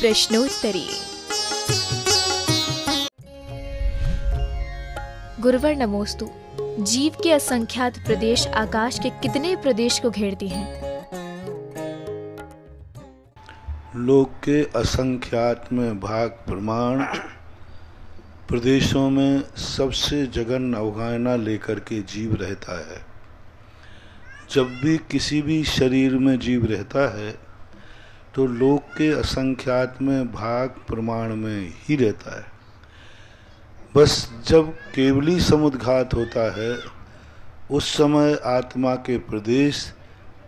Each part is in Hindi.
प्रश्नोत्तरी। गुरुवर नमोस्तु। जीव के असंख्यात प्रदेश आकाश के कितने प्रदेश को घेरती हैं? लोक के असंख्यात में भाग प्रमाण प्रदेशों में सबसे जघन अवगाहना लेकर के जीव रहता है। जब भी किसी भी शरीर में जीव रहता है तो लोक के असंख्यात में भाग प्रमाण में ही रहता है। बस जब केवली समुद्घात होता है उस समय आत्मा के प्रदेश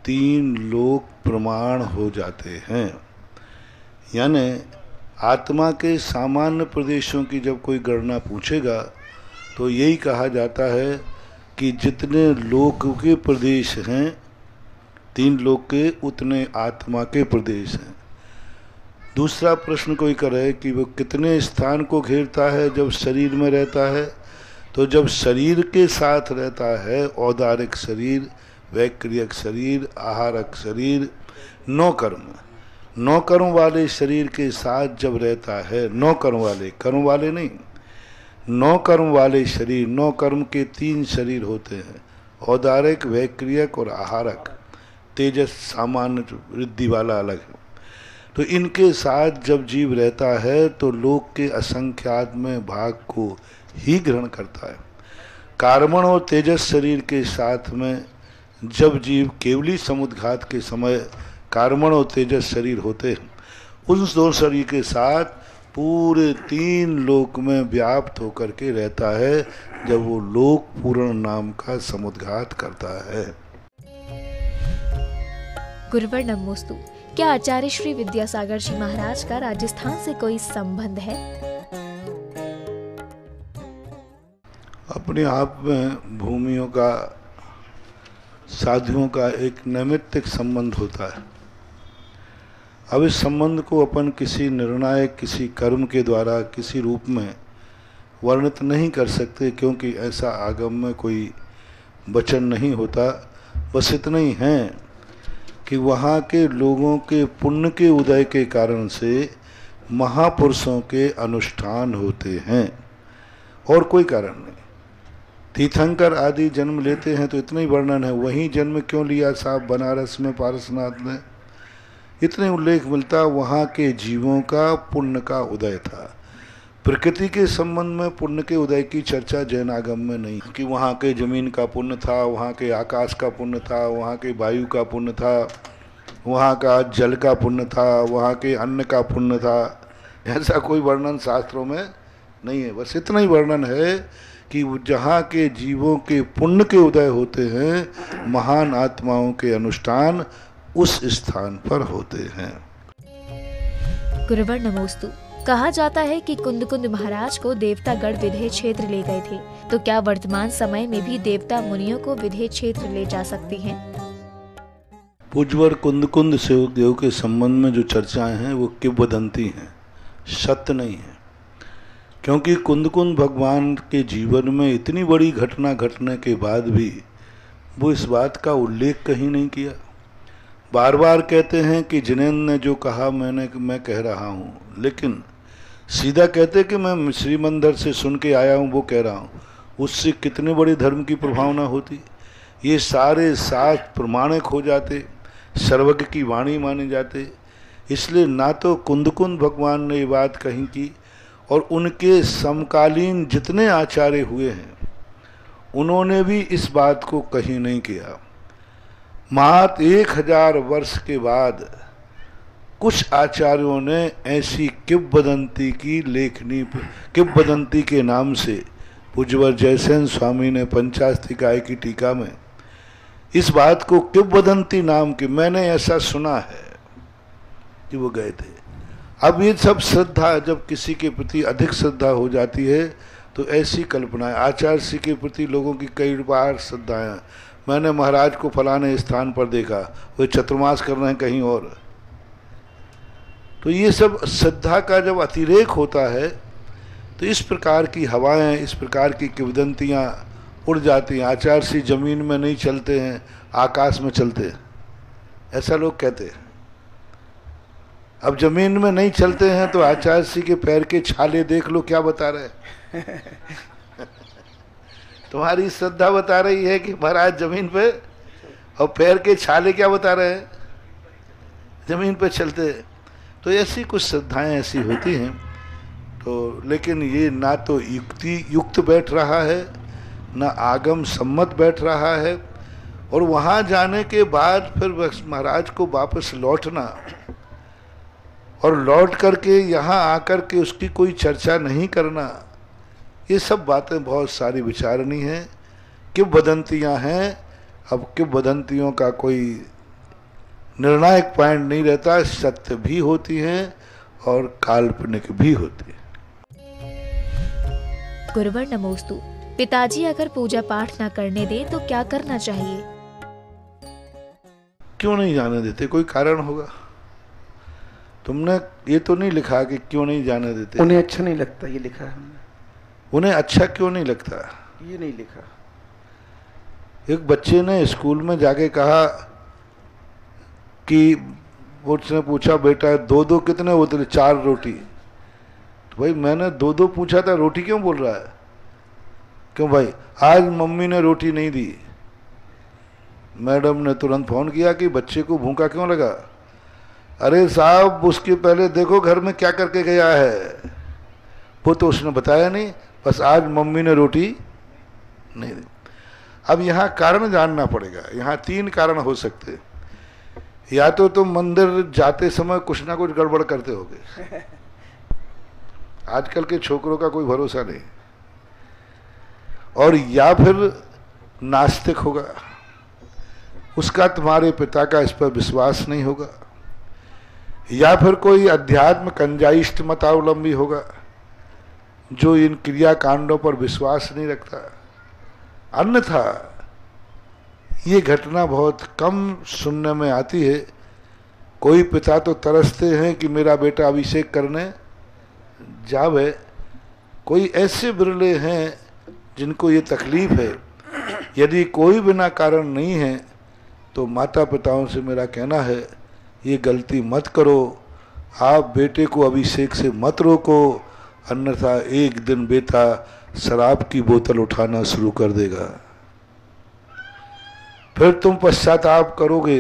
3 लोक प्रमाण हो जाते हैं। यानी आत्मा के सामान्य प्रदेशों की जब कोई गणना पूछेगा तो यही कहा जाता है कि जितने लोक के प्रदेश हैं 3 लोक के, उतने आत्मा के प्रदेश हैं। दूसरा प्रश्न कोई करे कि वो कितने स्थान को घेरता है जब शरीर में रहता है, तो जब शरीर के साथ रहता है औदारिक शरीर, वैक्रियक शरीर, आहारक शरीर, 9 कर्म वाले शरीर के साथ जब रहता है, 9 कर्म वाले नहीं, 9 कर्म वाले शरीर, 9 कर्म के 3 शरीर होते हैं, औदारिक, वैक्रियक और आहारक। तेजस सामान्य वृद्धि वाला अलग है। तो इनके साथ जब जीव रहता है तो लोक के असंख्यात में भाग को ही ग्रहण करता है। कार्बन और तेजस शरीर के साथ में जब जीव केवली समुद्घात के समय कार्बन और तेजस शरीर होते हैं, उन 2 शरीर के साथ पूरे 3 लोक में व्याप्त होकर के रहता है जब वो लोक पूर्ण नाम का समुद्घात करता है। गुरुवर नमोस्तु। क्या आचार्य श्री विद्यासागर जी महाराज का राजस्थान से कोई संबंध है? अपने आप में भूमियों का, साधुओं का एक नैमित्तिक संबंध होता है। अब इस संबंध को अपन किसी निर्णायक, किसी कर्म के द्वारा, किसी रूप में वर्णित नहीं कर सकते, क्योंकि ऐसा आगम में कोई वचन नहीं होता। बस इतना ही है कि वहाँ के लोगों के पुण्य के उदय के कारण से महापुरुषों के अनुष्ठान होते हैं, और कोई कारण नहीं। तीर्थंकर आदि जन्म लेते हैं तो इतना ही वर्णन है। वहीं जन्म क्यों लिया साहब बनारस में पारसनाथ ने, इतने उल्लेख मिलता वहाँ के जीवों का पुण्य का उदय था। प्रकृति के संबंध में पुण्य के उदय की चर्चा जैन आगम में नहीं कि वहाँ के जमीन का पुण्य था, वहाँ के आकाश का पुण्य था, वहाँ के वायु का पुण्य था, वहाँ का जल का पुण्य था, वहाँ के अन्न का पुण्य था। ऐसा कोई वर्णन शास्त्रों में नहीं है। बस इतना ही वर्णन है कि जहाँ के जीवों के पुण्य के उदय होते हैं, महान आत्माओं के अनुष्ठान उस स्थान पर होते हैं। गुरुवर नमोस्तु। कहा जाता है कि कुंद महाराज को देवतागढ़ विधेय क्षेत्र ले गए थे, तो क्या वर्तमान समय में भी देवता मुनियों को विधेय क्षेत्र ले जा सकती हैं? पूज्यवर कुंद सेवकदेव के संबंध में जो चर्चाएं हैं वो किंवदंती हैं, सत्य नहीं है। क्योंकि कुंद भगवान के जीवन में इतनी बड़ी घटना घटने के बाद भी वो इस बात का उल्लेख कहीं नहीं किया। बार बार कहते हैं कि जिनेन्द्र ने जो कहा मैं कह रहा हूँ, लेकिन सीधा कहते कि मैं श्री मंदिर से सुन के आया हूँ वो कह रहा हूँ। उससे कितने बड़ी धर्म की प्रभावना होती। ये सारे शास्त्र प्रमाणिक हो जाते, सर्वज्ञ की वाणी माने जाते। इसलिए ना तो कुंद भगवान ने ये बात कही की, और उनके समकालीन जितने आचार्य हुए हैं उन्होंने भी इस बात को कहीं नहीं किया। मात्र 1000 वर्ष के बाद कुछ आचार्यों ने ऐसी किंवदंती की लेखनी, किंवदंती के नाम से पूज्यवर जयसेन स्वामी ने पंचास्तिकाय की टीका में इस बात को किंवदंती नाम की, मैंने ऐसा सुना है कि वो गए थे। अब ये सब श्रद्धा, जब किसी के प्रति अधिक श्रद्धा हो जाती है तो ऐसी कल्पनाएं, आचार्य श्री के प्रति लोगों की कई बार श्रद्धाएं, मैंने महाराज को फलाने स्थान पर देखा, वे चतुर्मास कर रहे हैं कहीं और। तो ये सब श्रद्धा का जब अतिरेक होता है तो इस प्रकार की हवाएं, इस प्रकार की किंवदंतियां उड़ जाती हैं। आचार्य श्री जमीन में नहीं चलते हैं, आकाश में चलते हैं, ऐसा लोग कहते हैं। अब जमीन में नहीं चलते हैं तो आचार्य जी के पैर के छाले देख लो क्या बता रहे हैं। तुम्हारी श्रद्धा बता रही है कि महाराज जमीन पे, और पैर के छाले क्या बता रहे हैं, जमीन पे चलते। तो ऐसी कुछ श्रद्धाएं ऐसी होती हैं। तो लेकिन ये ना तो युक्त बैठ रहा है, ना आगम सम्मत बैठ रहा है। और वहाँ जाने के बाद फिर महाराज को वापस लौटना और लौट करके यहाँ आकर के उसकी कोई चर्चा नहीं करना, ये सब बातें बहुत सारी विचारनीय हैं। किंवदंतियाँ हैं। अब किंवदंतियों का कोई निर्णायक पॉइंट नहीं रहता, सत्य भी होती हैं और काल्पनिक भी होती है। गुरुवर नमोस्तु। पिताजी अगर पूजा पाठ ना करने दें तो क्या करना चाहिए? क्यों नहीं जाने देते? कोई कारण होगा। तुमने ये तो नहीं लिखा कि क्यों नहीं जाने देते। उन्हें अच्छा नहीं लगता, ये लिखा है हमने। उन्हें अच्छा क्यों नहीं लगता? ये नहीं लिखा। एक बच्चे ने स्कूल में जाके कहा कि उसने पूछा, बेटा दो दो कितने होते थे? 4 रोटी। तो भाई मैंने दो दो पूछा था, रोटी क्यों बोल रहा है? क्यों भाई? आज मम्मी ने रोटी नहीं दी। मैडम ने तुरंत फोन किया कि बच्चे को भूखा क्यों लगा। अरे साहब उसके पहले देखो घर में क्या करके गया है, वो तो उसने बताया नहीं, बस आज मम्मी ने रोटी नहीं दी। अब यहाँ कारण जानना पड़ेगा। यहाँ 3 कारण हो सकते। या तो तुम मंदिर जाते समय कुछ ना कुछ गड़बड़ करते होगे। आजकल के छोकरों का कोई भरोसा नहीं। और या फिर नास्तिक होगा, उसका तुम्हारे पिता का इस पर विश्वास नहीं होगा। या फिर कोई अध्यात्म कंजाइष्ट मतावलंबी होगा जो इन क्रिया कांडों पर विश्वास नहीं रखता। अन्यथा ये घटना बहुत कम सुनने में आती है। कोई पिता तो तरसते हैं कि मेरा बेटा अभिषेक करने जावे। कोई ऐसे बिरले हैं जिनको ये तकलीफ है। यदि कोई बिना कारण नहीं है तो माता पिताओं से मेरा कहना है, ये गलती मत करो। आप बेटे को अभिषेक से मत रोको, अन्यथा एक दिन बेटा शराब की बोतल उठाना शुरू कर देगा। फिर तुम पश्चाताप करोगे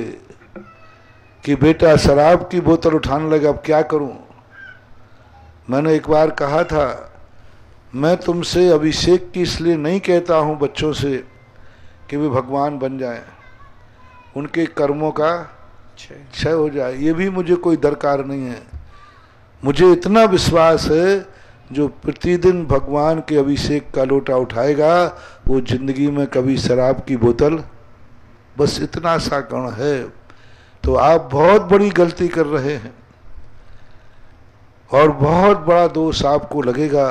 कि बेटा शराब की बोतल उठाने लगा, अब क्या करूं। मैंने एक बार कहा था, मैं तुमसे अभिषेक की इसलिए नहीं कहता हूं बच्चों से कि वे भगवान बन जाएं, उनके कर्मों का क्षय हो जाए, ये भी मुझे कोई दरकार नहीं है। मुझे इतना विश्वास है जो प्रतिदिन भगवान के अभिषेक का लोटा उठाएगा वो जिंदगी में कभी शराब की बोतल, बस इतना सा कण है। तो आप बहुत बड़ी गलती कर रहे हैं और बहुत बड़ा दोष आपको लगेगा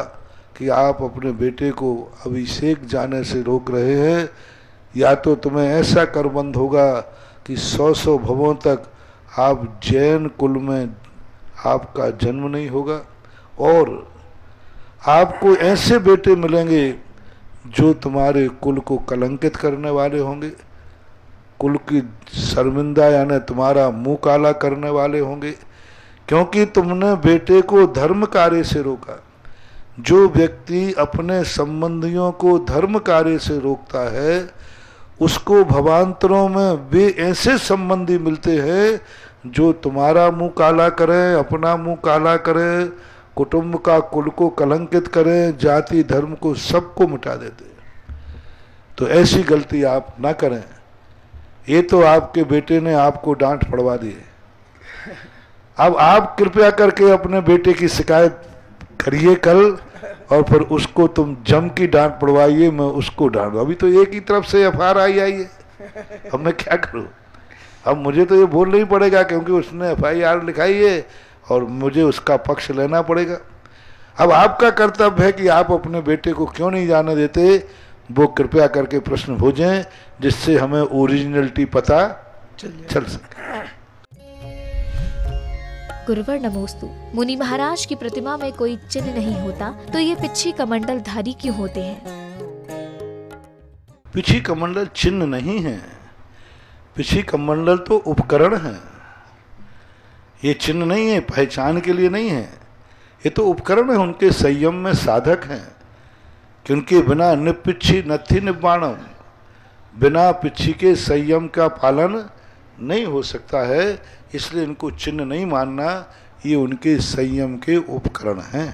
कि आप अपने बेटे को अभिषेक जाने से रोक रहे हैं। या तो तुम्हें ऐसा करबंद होगा कि 100 भवों तक आप जैन कुल में आपका जन्म नहीं होगा, और आपको ऐसे बेटे मिलेंगे जो तुम्हारे कुल को कलंकित करने वाले होंगे, कुल की शर्मिंदा यानी तुम्हारा मुंह काला करने वाले होंगे, क्योंकि तुमने बेटे को धर्म कार्य से रोका। जो व्यक्ति अपने संबंधियों को धर्म कार्य से रोकता है उसको भवांतरों में वे ऐसे संबंधी मिलते हैं जो तुम्हारा मुंह काला करें, अपना मुंह काला करें, कुटुंब का कुल को कलंकित करें, जाति धर्म को सबको मिटा देते। तो ऐसी गलती आप ना करें। ये तो आपके बेटे ने आपको डांट पड़वा दी है। अब आप कृपया करके अपने बेटे की शिकायत करिए कल, और फिर उसको तुम जम की डांट पड़वाइए, मैं उसको डांट। अभी तो एक ही तरफ से एफआईआर आई है, अब मैं क्या करूं। अब मुझे तो ये बोलना ही पड़ेगा क्योंकि उसने एफआईआर लिखाई है और मुझे उसका पक्ष लेना पड़ेगा। अब आपका कर्तव्य है कि आप अपने बेटे को क्यों नहीं जाने देते, वो कृपया करके प्रश्न भेजें जिससे हमें ओरिजिनलिटी पता चल सके। गुरुवर नमोस्तु। मुनि महाराज की प्रतिमा में कोई चिन्ह नहीं होता तो ये पिछी कमंडल धारी क्यों होते हैं? पिछी कमंडल चिन्ह नहीं है, पिछी कमंडल तो उपकरण है। ये चिन्ह नहीं है, पहचान के लिए नहीं है, ये तो उपकरण है, उनके संयम में साधक हैं कि उनके बिना निपिच्छी नथि निब्बाणम, बिना पिच्छी के संयम का पालन नहीं हो सकता है। इसलिए इनको चिन्ह नहीं मानना, ये उनके संयम के उपकरण हैं।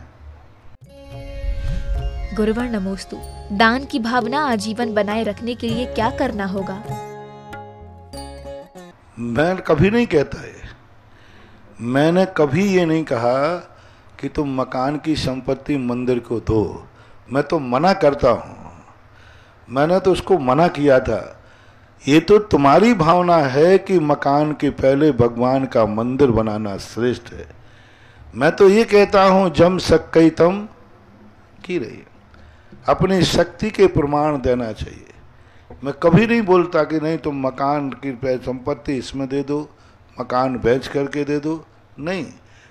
गुरुवर नमोस्तु। दान की भावना आजीवन बनाए रखने के लिए क्या करना होगा? मैं कभी नहीं कहता है, मैंने कभी ये नहीं कहा कि तुम मकान की संपत्ति मंदिर को दो। मैं तो मना करता हूँ, मैंने तो उसको मना किया था। ये तो तुम्हारी भावना है कि मकान के पहले भगवान का मंदिर बनाना श्रेष्ठ है। मैं तो ये कहता हूँ जम सक्कई तम की रही, अपनी शक्ति के प्रमाण देना चाहिए। मैं कभी नहीं बोलता कि नहीं तुम मकान की संपत्ति इसमें दे दो, मकान बेच करके दे दो, नहीं।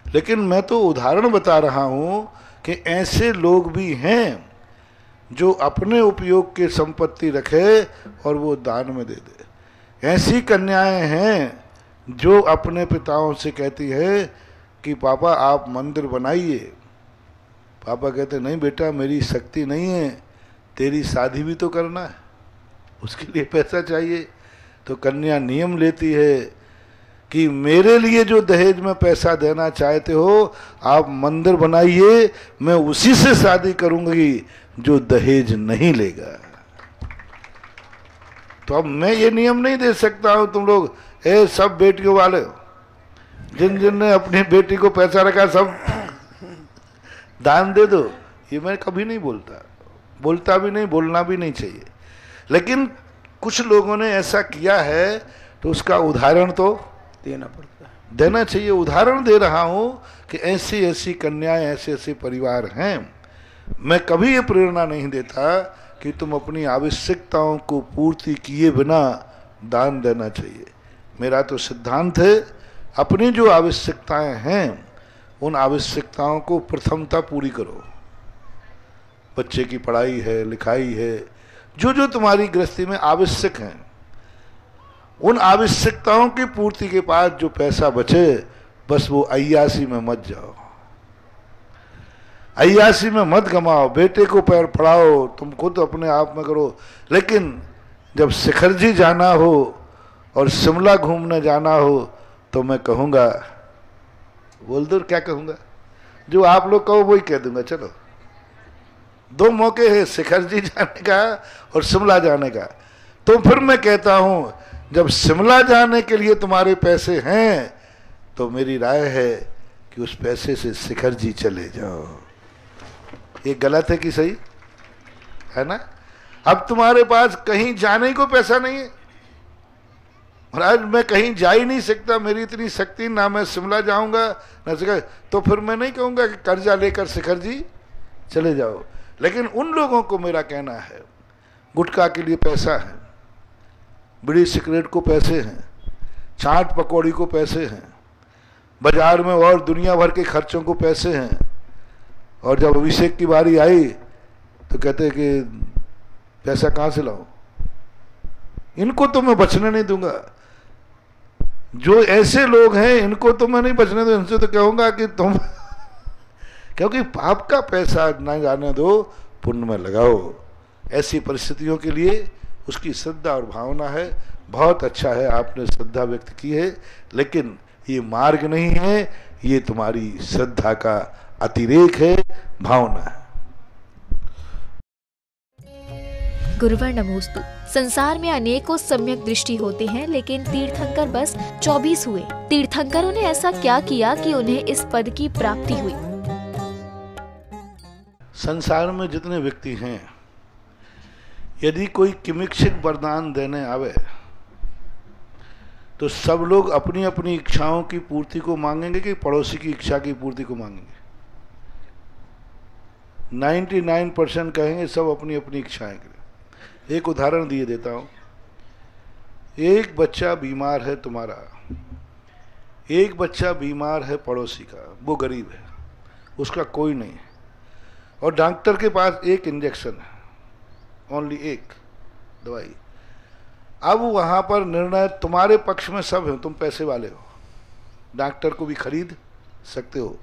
लेकिन मैं तो उदाहरण बता रहा हूँ कि ऐसे लोग भी हैं जो अपने उपयोग की संपत्ति रखे और वो दान में दे दे। ऐसी कन्याएं हैं जो अपने पिताओं से कहती है कि पापा आप मंदिर बनाइए। पापा कहते नहीं बेटा मेरी शक्ति नहीं है, तेरी शादी भी तो करना है, उसके लिए पैसा चाहिए। तो कन्या नियम लेती है कि मेरे लिए जो दहेज में पैसा देना चाहते हो आप मंदिर बनाइए, मैं उसी से शादी करूंगी जो दहेज नहीं लेगा। तो अब मैं ये नियम नहीं दे सकता हूं तुम लोग सब बेटियों वाले हो, जिन जिन ने अपनी बेटी को पैसा रखा सब दान दे दो। ये मैं कभी नहीं बोलता भी नहीं, बोलना भी नहीं चाहिए। लेकिन कुछ लोगों ने ऐसा किया है तो उसका उदाहरण तो देना पड़ता है, देना चाहिए। उदाहरण दे रहा हूं कि ऐसी ऐसी कन्याएं, ऐसे ऐसे परिवार हैं। मैं कभी ये प्रेरणा नहीं देता कि तुम अपनी आवश्यकताओं को पूर्ति किए बिना दान देना चाहिए। मेरा तो सिद्धांत है अपनी जो आवश्यकताएं हैं उन आवश्यकताओं को प्रथमता पूरी करो। बच्चे की पढ़ाई है, लिखाई है, जो जो तुम्हारी गृहस्थी में आवश्यक हैं, उन आवश्यकताओं की पूर्ति के बाद जो पैसा बचे बस वो अय्यासी में मत जाओ, अय्यासी में मत गमाओ। बेटे को पैर पढ़ाओ, तुम खुद अपने आप में करो। लेकिन जब शिखरजी जाना हो और शिमला घूमने जाना हो तो मैं कहूँगा, बोल दो क्या कहूँगा, जो आप लोग कहो वही कह दूंगा। चलो दो मौके हैं, शिखरजी जाने का और शिमला जाने का। तो फिर मैं कहता हूँ जब शिमला जाने के लिए तुम्हारे पैसे हैं तो मेरी राय है कि उस पैसे से शिखरजी चले जाओ। ये गलत है कि सही है ना? अब तुम्हारे पास कहीं जाने को पैसा नहीं है, और आज मैं कहीं जा ही नहीं सकता, मेरी इतनी शक्ति ना मैं शिमला जाऊंगा ना शिखर, तो फिर मैं नहीं कहूंगा कि कर्जा लेकर शिखरजी चले जाओ। लेकिन उन लोगों को मेरा कहना है गुटखा के लिए पैसा है, बीड़ी सिगरेट को पैसे हैं, चाट पकौड़ी को पैसे हैं, बाजार में और दुनिया भर के खर्चों को पैसे हैं, और जब अभिषेक की बारी आई तो कहते कि पैसा कहाँ से लाऊं। इनको तो मैं बचने नहीं दूंगा। जो ऐसे लोग हैं इनको तो मैं नहीं बचने दूंगा। इनसे तो कहूंगा कि तुम क्योंकि पाप का पैसा ना जाने दो, पुण्य में लगाओ। ऐसी परिस्थितियों के लिए उसकी श्रद्धा और भावना है। बहुत अच्छा है आपने श्रद्धा व्यक्त की है, लेकिन ये मार्ग नहीं है, ये तुम्हारी श्रद्धा का अतिरेक है, भावना है। गुरुवर नमोस्तु। संसार में अनेकों सम्यक दृष्टि होते हैं, लेकिन तीर्थंकर बस 24 हुए। तीर्थंकरों ने ऐसा क्या किया कि उन्हें इस पद की प्राप्ति हुई? संसार में जितने व्यक्ति हैं, यदि कोई किमिक्षिक वरदान देने आवे तो सब लोग अपनी अपनी इच्छाओं की पूर्ति को मांगेंगे कि पड़ोसी की इच्छा की पूर्ति को मांगेंगे? 99% कहेंगे सब अपनी अपनी इच्छाएं करें। एक उदाहरण दिए देता हूं। एक बच्चा बीमार है तुम्हारा, एक बच्चा बीमार है पड़ोसी का, वो गरीब है, उसका कोई नहीं है, और डॉक्टर के पास एक इंजेक्शन है, ओनली एक दवाई। अब वहां पर निर्णय तुम्हारे पक्ष में सब है, तुम पैसे वाले हो, डॉक्टर को भी खरीद सकते हो।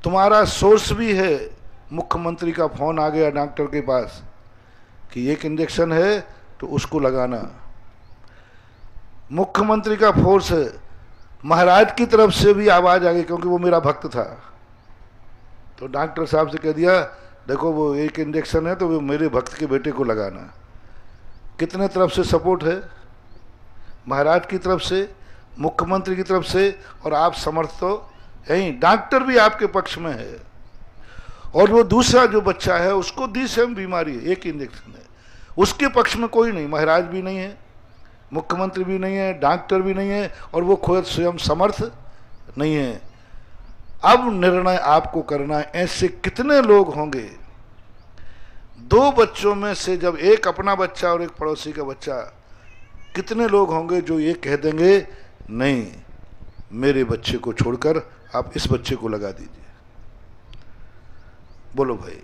तुम्हारा सोर्स भी है, मुख्यमंत्री का फोन आ गया डॉक्टर के पास कि एक इंजेक्शन है तो उसको लगाना। मुख्यमंत्री का फोर्स है, महाराज की तरफ से भी आवाज आ गई क्योंकि वो मेरा भक्त था, तो डॉक्टर साहब से कह दिया देखो वो एक इंजेक्शन है तो वो मेरे भक्त के बेटे को लगाना। कितने तरफ से सपोर्ट है, महाराज की तरफ से, मुख्यमंत्री की तरफ से, और आप समर्थ तो यही, डॉक्टर भी आपके पक्ष में है। और वो दूसरा जो बच्चा है उसको दी सेम बीमारी है, एक इंजेक्शन है, उसके पक्ष में कोई नहीं, महाराज भी नहीं है, मुख्यमंत्री भी नहीं है, डॉक्टर भी नहीं है, और वो खुद स्वयं समर्थ नहीं है। अब निर्णय आपको करना है, ऐसे कितने लोग होंगे, दो बच्चों में से जब एक अपना बच्चा और एक पड़ोसी का बच्चा, कितने लोग होंगे जो ये कह देंगे नहीं मेरे बच्चे को छोड़कर आप इस बच्चे को लगा दीजिए। बोलो भाई,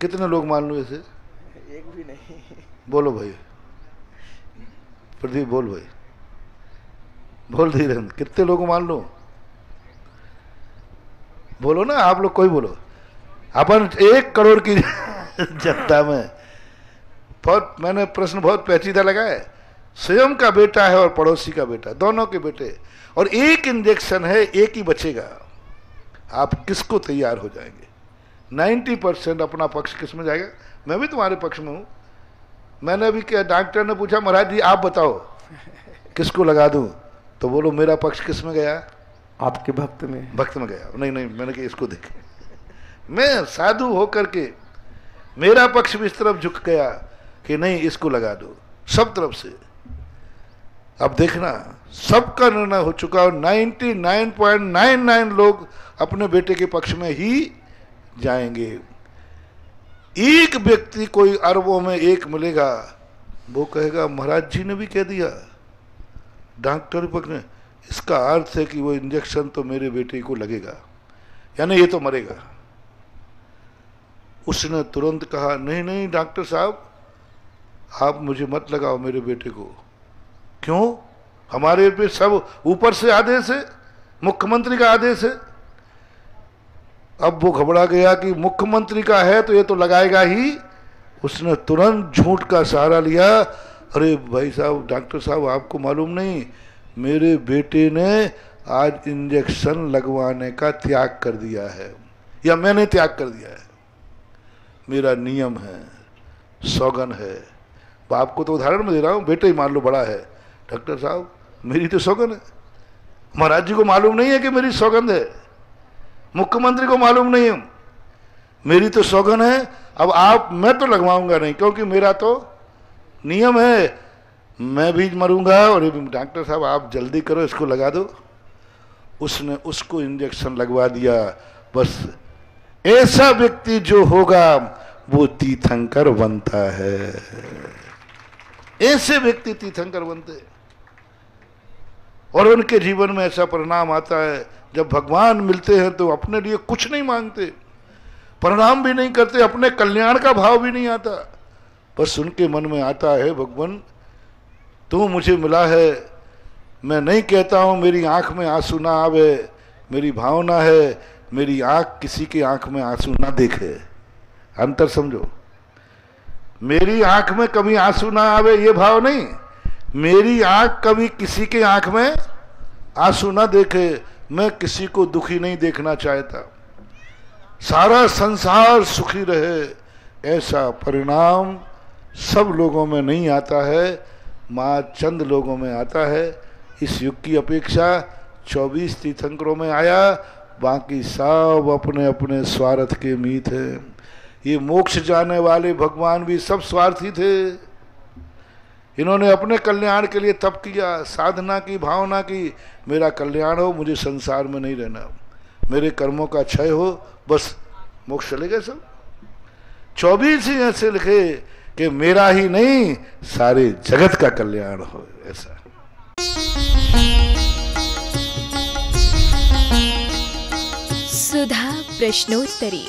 कितने लोग मान लो इसे? एक भी नहीं। बोलो भाई, प्रदीप बोल भाई, बोल धीरेन्द्र, कितने लोग मान लो? बोलो ना आप लोग, कोई बोलो। अपन 1 करोड़ की जनता में बहुत, मैंने प्रश्न बहुत पेचीदा लगा है, स्वयं का बेटा है और पड़ोसी का बेटा, दोनों के बेटे, और एक इंजेक्शन है, एक ही बचेगा, आप किसको तैयार हो जाएंगे? 90% अपना पक्ष किस में जाएगा? मैं भी तुम्हारे पक्ष में हूं। मैंने अभी क्या, डॉक्टर ने पूछा महाराज जी आप बताओ किसको लगा दूं, तो बोलो मेरा पक्ष किस में गया? आपके भक्त में। भक्त में गया। नहीं नहीं, मैंने कहा इसको देखे, मैं साधु होकर के मेरा पक्ष भी इस तरफ झुक गया कि नहीं इसको लगा दो, सब तरफ से। अब देखना सबका निर्णय हो चुका, और 99.99 लोग अपने बेटे के पक्ष में ही जाएंगे। एक व्यक्ति, कोई अरबों में एक मिलेगा, वो कहेगा महाराज जी ने भी कह दिया, डॉक्टर पक्ष ने, इसका अर्थ है कि वो इंजेक्शन तो मेरे बेटे को लगेगा, यानी ये तो मरेगा। उसने तुरंत कहा नहीं नहीं डॉक्टर साहब आप मुझे मत लगाओ मेरे बेटे को। क्यों? हमारे पे सब ऊपर से आदेश है, मुख्यमंत्री का आदेश है। अब वो घबरा गया कि मुख्यमंत्री का है तो ये तो लगाएगा ही। उसने तुरंत झूठ का सहारा लिया, अरे भाई साहब, डॉक्टर साहब आपको मालूम नहीं, मेरे बेटे ने आज इंजेक्शन लगवाने का त्याग कर दिया है, या मैंने त्याग कर दिया है, मेरा नियम है, सौगन है। बाप को तो उदाहरण में दे रहा हूं, बेटे ही मान लो बड़ा है, डॉक्टर साहब मेरी तो सौगन है, महाराज जी को मालूम नहीं है कि मेरी सौगंध है, मुख्यमंत्री को मालूम नहीं है, मेरी तो सौगन है। अब आप, मैं तो लगवाऊंगा नहीं क्योंकि मेरा तो नियम है, मैं भी मरूंगा, और डॉक्टर साहब आप जल्दी करो इसको लगा दो। उसने उसको इंजेक्शन लगवा दिया। बस ऐसा व्यक्ति जो होगा वो तीर्थंकर बनता है, ऐसे व्यक्ति तीर्थंकर बनते हैं। और उनके जीवन में ऐसा परिणाम आता है, जब भगवान मिलते हैं तो अपने लिए कुछ नहीं मांगते, प्रणाम भी नहीं करते, अपने कल्याण का भाव भी नहीं आता, बस उनके मन में आता है भगवान तू मुझे मिला है। मैं नहीं कहता हूं मेरी आंख में आंसू ना आवे, मेरी भावना है मेरी आंख किसी के आंख में आंसू ना देखे। अंतर समझो, मेरी आंख में कभी आंसू ना आवे ये भाव नहीं, मेरी आंख कभी किसी के आंख में आंसू ना देखे। मैं किसी को दुखी नहीं देखना चाहता, सारा संसार सुखी रहे, ऐसा परिणाम सब लोगों में नहीं आता है, माँ चंद लोगों में आता है। इस युग की अपेक्षा 24 तीर्थंकरों में आया, बाकी सब अपने अपने स्वार्थ के मीत हैं। ये मोक्ष जाने वाले भगवान भी सब स्वार्थी थे, इन्होंने अपने कल्याण के लिए तप किया, साधना की, भावना की, मेरा कल्याण हो, मुझे संसार में नहीं रहना, मेरे कर्मों का क्षय हो, बस मोक्ष चले गए सब। 24 ही ऐसे लिखे कि मेरा ही नहीं सारे जगत का कल्याण हो, ऐसा। सुधा प्रश्नोत्तरी।